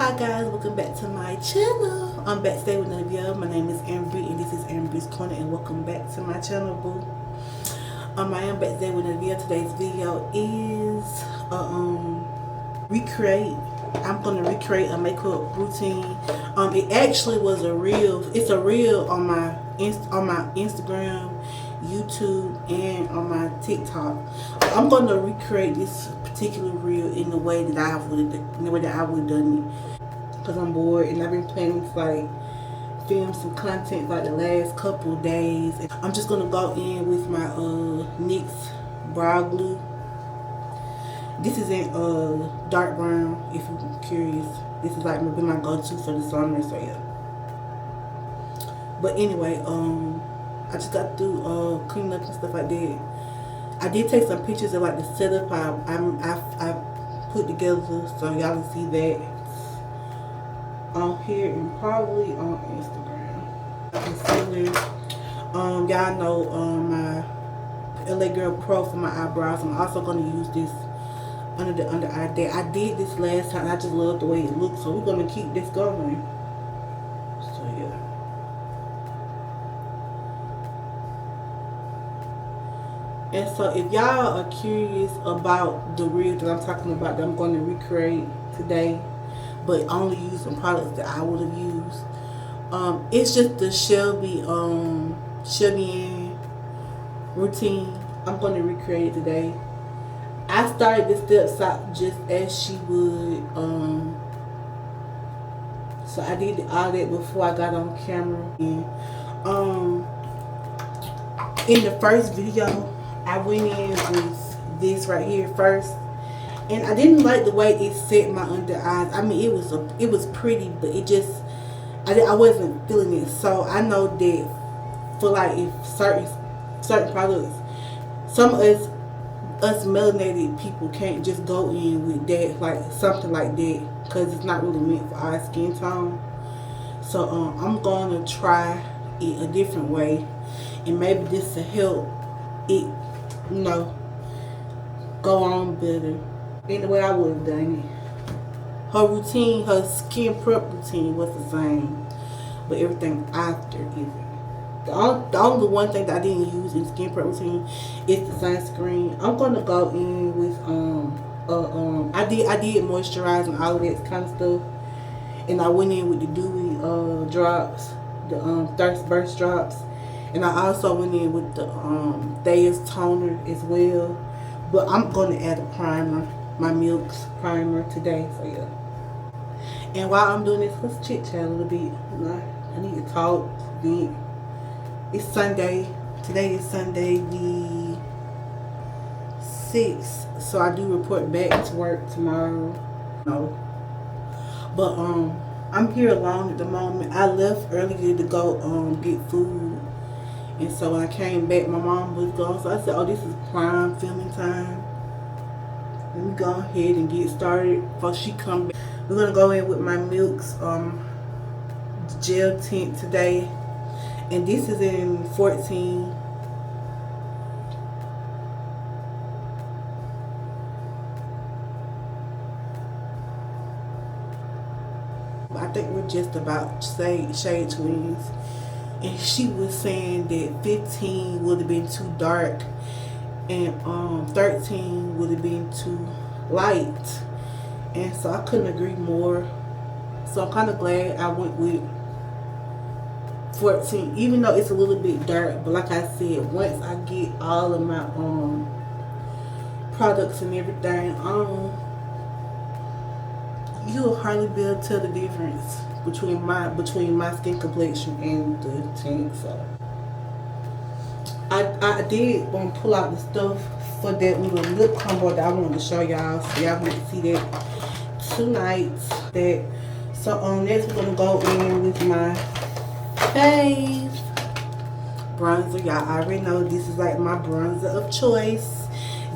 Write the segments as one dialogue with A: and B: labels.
A: Hi guys, welcome back to my channel. I'm back today with another video. My name is Ambry and this is Ambry's Corner, and welcome back to my channel, boo. I am back today with another video. Today's video is recreate. I'm gonna recreate a makeup routine. It actually was a reel. It's a reel on my Instagram, YouTube, and on my TikTok. I'm gonna recreate this particular reel in the way that I would have done it, because I'm bored and I've been planning to like film some content like the last couple days. I'm just gonna go in with my NYX brow glue. This is in dark brown, if you're curious. This is like maybe my go-to for the summer, so yeah. But anyway, I just got through cleaning up and stuff like that. I did take some pictures of like the setup I put together, so y'all can see that on here and probably on Instagram. Concealer. Y'all know my LA Girl Pro for my eyebrows. I'm also going to use this under the under eye day. I did this last time. I just love the way it looks, so we're going to keep this going. So yeah. And so if y'all are curious about the reel that I'm talking about, that I'm going to recreate today, but only use some products that I would have used, it's just the Shelby routine. I'm going to recreate it today. I started the steps out just as she would, so I did all that before I got on camera. And in the first video, I went in with this right here first, and I didn't like the way it set my under eyes. I mean, it was pretty, but it just I wasn't feeling it. So I know that for like if certain products, some of us melanated people can't just go in with that, like something like that, because it's not really meant for our skin tone. So I'm gonna try it a different way, and maybe this will help it, you know, go on better in the way I would have done it. Her routine, her skin prep routine was the same, but everything after isn't. The only one thing that I didn't use in skin prep routine is the sunscreen. I'm gonna go in with I did moisturize and all of that kind of stuff, and I went in with the dewy drops, the thirst burst drops, and I also went in with the Thayer's toner as well. But I'm gonna add a primer, my Milk's primer today, so yeah. And while I'm doing this, let's chit chat a little bit. I need to talk a bit. It's Sunday. Today is Sunday the 6th. So I do report back to work tomorrow. No. But I'm here alone at the moment. I left earlier to go get food. And so when I came back, my mom was gone. So I said, oh, this is prime filming time. Let me go ahead and get started before she comes back. We're gonna go in with my Milk's gel tint today. And this is in 14. I think we're just about shade twins. And she was saying that 15 would have been too dark, and 13 would have been too light. And so I couldn't agree more. So I'm kind of glad I went with 14, even though it's a little bit dark. But like I said, once I get all of my products and everything on, you'll hardly be able to tell the difference between my skin complexion and the tint. So I did want to pull out the stuff for that little lip combo that I wanted to show y'all, so y'all can see that tonight. So next we're gonna go in with my fave bronzer. Y'all already know this is like my bronzer of choice.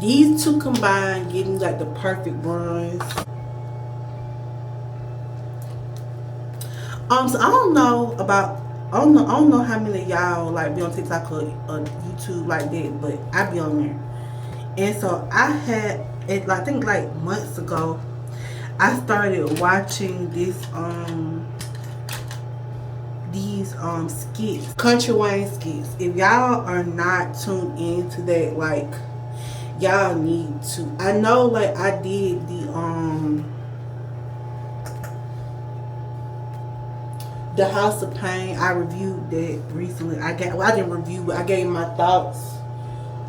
A: These two combined give me like the perfect bronze. So I don't know how many of y'all like be on TikTok or YouTube like that, but I be on there. And so I had it, I think like months ago, I started watching these skits, Country Wayne skits. If y'all are not tuned into that, like, y'all need to. I know, like, I did the House of Pain. I reviewed that recently. I didn't review, but I gave my thoughts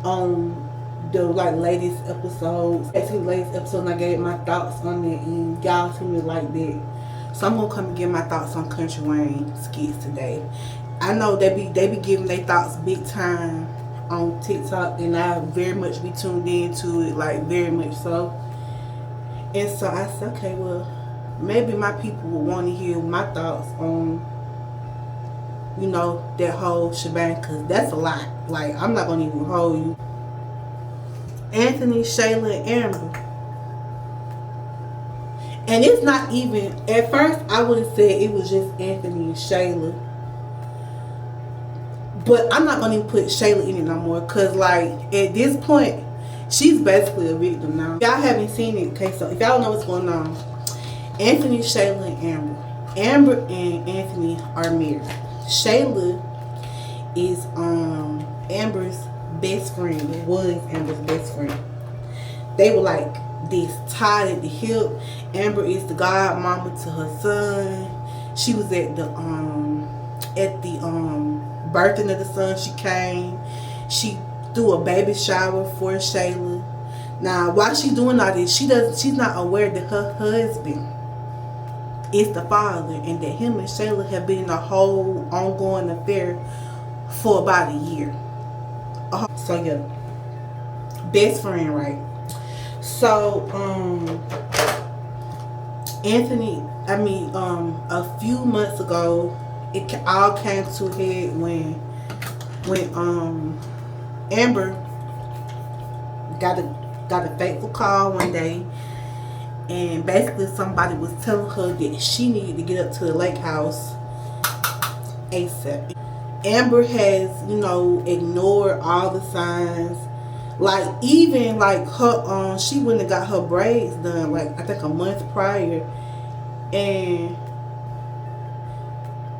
A: on the like latest episodes. Actually, latest episode, and I gave my thoughts on it, and y'all seem to like that. So I'm gonna come and give my thoughts on Country Wayne skits today. I know they be giving their thoughts big time on TikTok, and I very much be tuned into it, like very much so. And so I said, okay, well, maybe my people will want to hear my thoughts on, you know, that whole shebang, because that's a lot. Like, I'm not gonna even hold you. Anthony, Shayla, and Amber. And it's not even, at first I would have said it was just Anthony and Shayla. But I'm not going to put Shayla in it no more. Because, like, at this point, she's basically a victim now. If y'all haven't seen it, okay, so if y'all know what's going on, Anthony, Shayla, and Amber. Amber and Anthony are married. Shayla is Amber's best friend. Was Amber's best friend. They were like this, tied at the hip. Amber is the godmama to her son. She was at the birthing of the son. She came. She threw a baby shower for Shayla. Now, while she's doing all this, she's not aware that her husband is the father, and that him and Shayla have been in a whole ongoing affair for about a year. So yeah, best friend, right? So Anthony, a few months ago, it all came to a head when Amber got a fateful call one day, and basically somebody was telling her that she needed to get up to the lake house ASAP. Amber has, you know, ignored all the signs. Like, even like her she went and got her braids done, like I think a month prior, and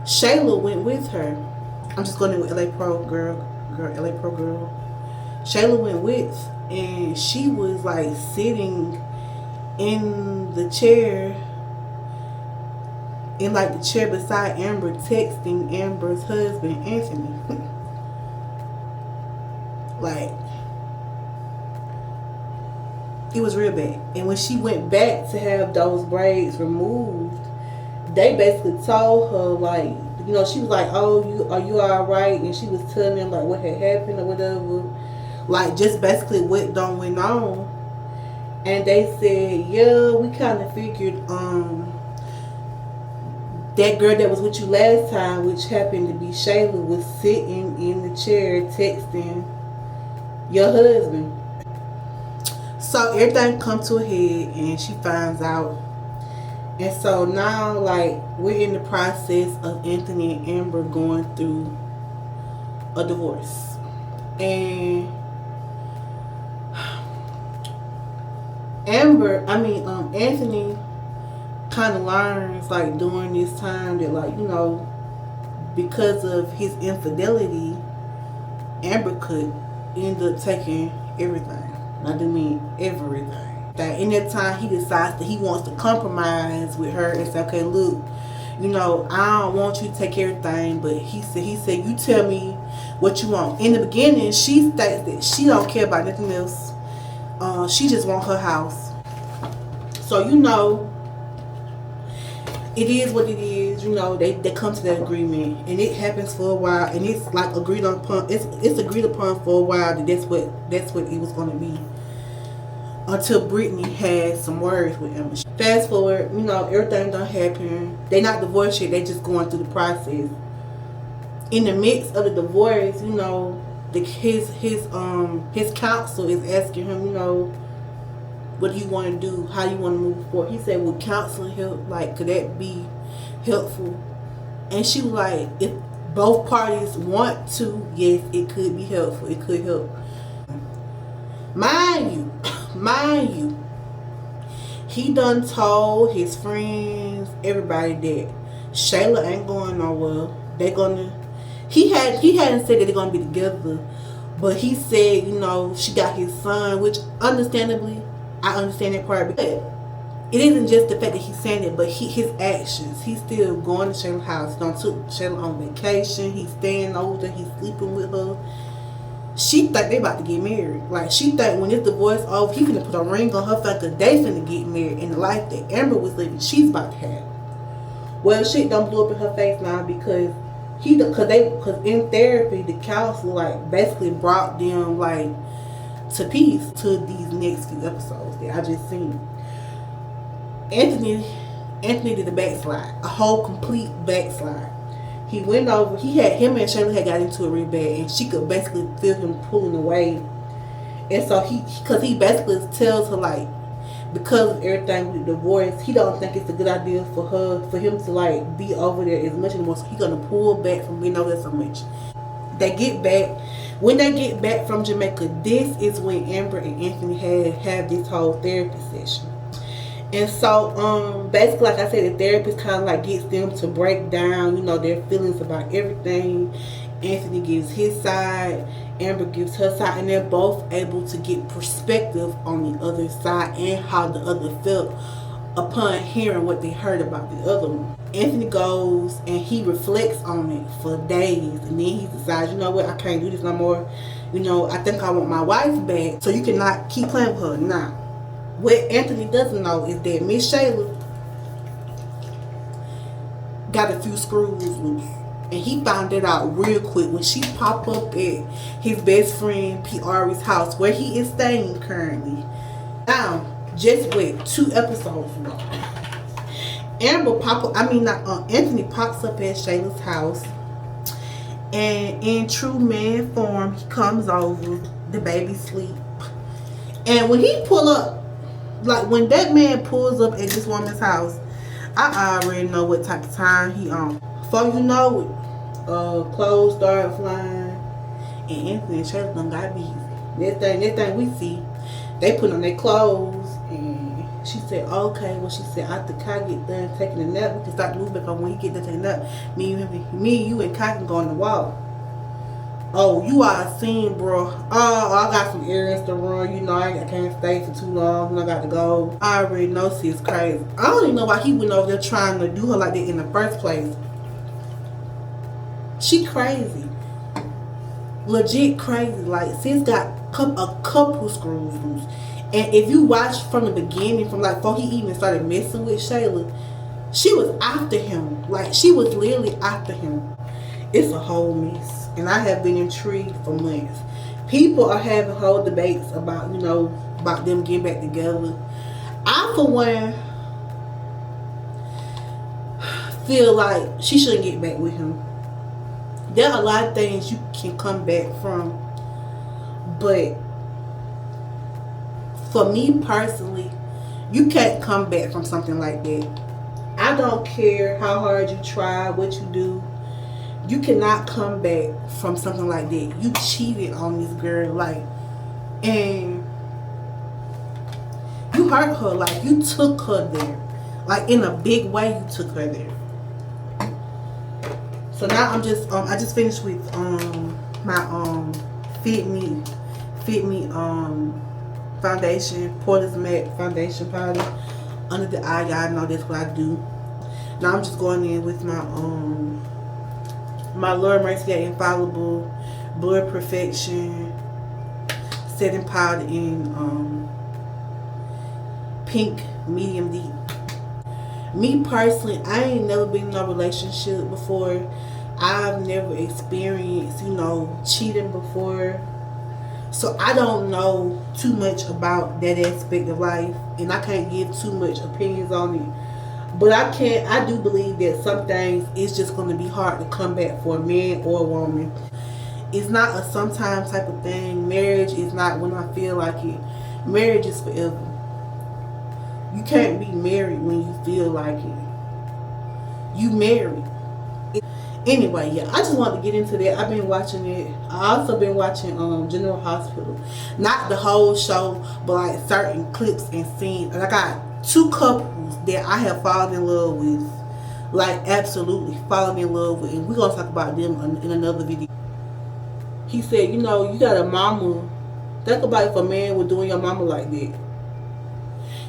A: Shayla went with her. I'm just going in with LA Pro girl. Shayla went with, and she was like sitting in the chair, in like the chair beside Amber, texting Amber's husband, Anthony. Like, it was real bad. And when she went back to have those braids removed, they basically told her, like, you know, she was like, oh, are you all right? And she was telling them like what had happened or whatever, like just basically what went on. And they said, yeah, we kind of figured that girl that was with you last time, which happened to be Shayla, was sitting in the chair texting your husband. So everything come to a head, and she finds out. And so now, like, we're in the process of Anthony and Amber going through a divorce. And Anthony kind of learns, like, during this time that, like, you know, because of his infidelity, Amber could end up taking everything. I do mean everything. That in that time, he decides that he wants to compromise with her and say, okay, look, you know, I don't want you to take everything, but he said, you tell me what you want. In the beginning, she states that she don't care about nothing else. She just want her house. So, you know, it is what it is. You know, they come to that agreement, and it happens for a while, and it's like agreed upon. It's agreed upon for a while that that's what it was going to be. Until Brittany had some words with Emma. Fast forward, you know, everything done happen. They not divorced yet. They just going through the process. In the midst of the divorce, you know, his counsel is asking him, you know, what do you want to do? How you want to move forward? He said, would counseling help? Like, could that be helpful? And she was like, if both parties want to, yes, it could be helpful. It could help. Mind you, He done told his friends, everybody that Shayla ain't going nowhere. They gonna. He hadn't said that they're gonna be together, but he said, you know, she got his son, which understandably, I understand that part. But it isn't just the fact that he's saying it, but his actions. He's still going to Shayla's house. Don't took Shayla on vacation. He's staying over there. He's sleeping with her. She think they about to get married. Like, she think when this divorce over, he finna put a ring on her finger, cause they finna get married. And the life that Amber was living, she's about to have. Well, shit don't blow up in her face now because cause in therapy, the counselor like basically brought them like to peace to these next few episodes that I just seen. Anthony did a backslide, a whole complete backslide. He went over. Him and Shirley had got into it real bad, and she could basically feel him pulling away. And so he basically tells her like, because of everything with the divorce, he don't think it's a good idea for him to like be over there as much anymore. So he's gonna pull back from being over there so much. When they get back from Jamaica, this is when Amber and Anthony have this whole therapy session. And so, basically, like I said, the therapist kind of like gets them to break down, you know, their feelings about everything. Anthony gives his side, Amber gives her side, and they're both able to get perspective on the other side and how the other felt upon hearing what they heard about the other one. Anthony goes and he reflects on it for days, and then he decides, you know what, I can't do this no more. You know, I think I want my wife back, so you cannot keep playing with her now. What Anthony doesn't know is that Miss Shayla got a few screws loose. And he found it out real quick when she popped up at his best friend P.R.'s house where he is staying currently. Now, just wait 2 episodes ago. Anthony pops up at Shayla's house. And in true man form, he comes over. The baby sleep. And when he pull up, like when that man pulls up at this woman's house, I already know what type of time he on. Before you know it, clothes start flying, and Anthony and Shirley done got busy. Next thing we see, they put on their clothes, and she said, okay, well, she said, after Kai get done taking a nap, we can start moving back on when he get done taking a nap. Me and you and Kai can go on the walk. Oh, you are a scene, bro. Oh, I got some errands to run. You know, I can't stay for too long. I got to go. I already know she's crazy. I don't even know why he went over there trying to do her like that in the first place. She crazy. Legit crazy. Like, sis got a couple screws loose. And if you watch from the beginning, from like before he even started messing with Shayla, she was after him. Like, she was literally after him. It's a whole mess. And I have been intrigued for months. People are having whole debates about, you know, about them getting back together. I, for one, feel like she shouldn't get back with him. There are a lot of things you can come back from. But for me personally, you can't come back from something like that. I don't care how hard you try, what you do. You cannot come back from something like that. You cheated on this girl, like, and you hurt her, like, you took her there. Like, in a big way, you took her there. So now I just finished with my Fit Me foundation, Porter's Matte foundation powder under the eye. Y'all know that's what I do. Now I'm just going in with my Laura Mercier Infallible Blur Perfection setting powder in pink medium deep. Me personally, I ain't never been in a relationship before. I've never experienced, you know, cheating before. So I don't know too much about that aspect of life, and I can't give too much opinions on it. But I do believe that some things it's just going to be hard to come back for a man or a woman. It's not a sometime type of thing. Marriage is not when I feel like it. Marriage is forever. You can't be married when you feel like it. You married. Anyway, yeah, I just wanted to get into that. I've been watching it. I also been watching General Hospital. Not the whole show, but like certain clips and scenes. And I got two couples that I have fallen in love with, like absolutely fallen in love with, and we're gonna talk about them in another video. He said, you know, you got a mama. Think about if a man was doing your mama like that.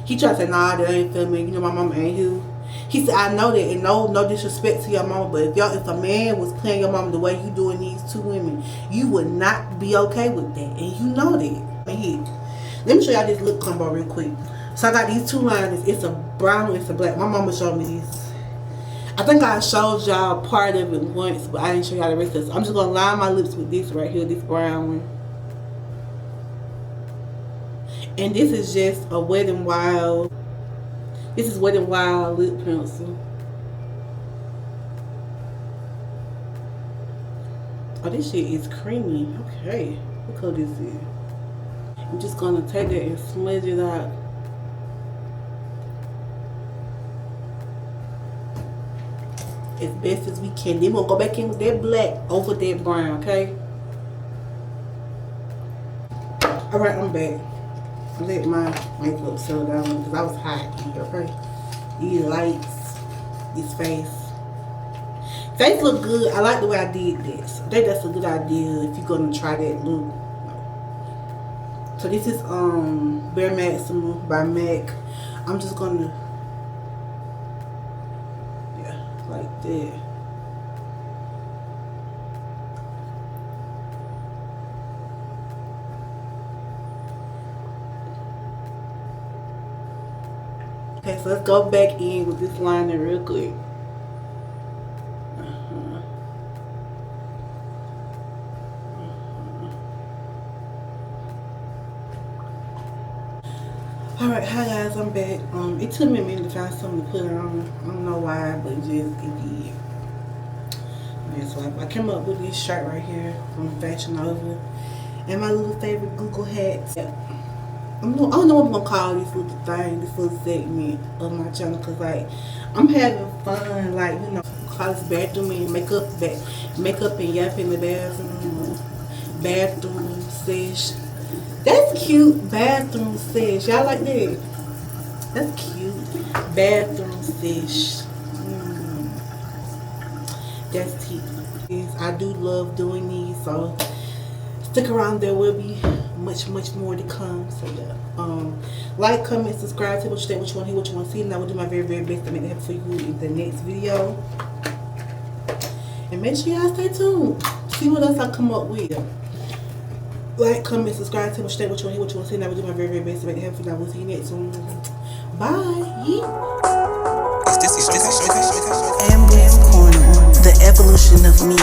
A: He tried to say, nah, that ain't for me. You know, my mama ain't you. He said, I know that, and no disrespect to your mama, but if a man was playing your mama the way you doing these two women, you would not be okay with that, and you know that. Here, let me show y'all this lip combo real quick. So I got these two liners. It's a brown and it's a black. My mama showed me this. I think I showed y'all part of it once, but I didn't show y'all the rest of it. So I'm just gonna line my lips with this right here, this brown one. And this is just a Wet n Wild. This is Wet n Wild lip pencil. Oh, this shit is creamy. Okay, what color this is? I'm just gonna take that and smudge it out. As best as we can. Then we'll go back in with that black over that brown, okay? Alright, I'm back. I let my makeup settle down because I was hot in here, okay? These lights, this face. Face look good. I like the way I did this. I think that's a good idea if you're gonna try that look. So this is Bare Maximum by MAC. I'm just gonna, yeah, like that. Okay, so let's go back in with this liner real quick. Alright, hi guys, I'm back. It took me a minute to find something to put on. I don't know why, but it did. And so I came up with this shirt right here from Fashion Nova. And my little favorite Google hats. Yeah. I don't know what I'm gonna call this little thing, this little segment of my channel, cause like I'm having fun, like, you know, call this bathroom and makeup and yap in the bathroom sesh. That's cute, bathroom sesh. Y'all like that? That's cute, bathroom sesh. That's tea. I do love doing these, so stick around. There will be much more to come. So yeah, like, comment, subscribe, tell what you think, what you want to hear, what you want to see, and I will do my very best to make that happen for you in the next video. And make sure y'all stay tuned. See what else I come up with. Like, comment, subscribe, tell what you think, what you want to hear, what you want to see, and I will do my very best to make that happen for you. I will see you next one. Bye. Yeah. Ambrescorner, the evolution of me.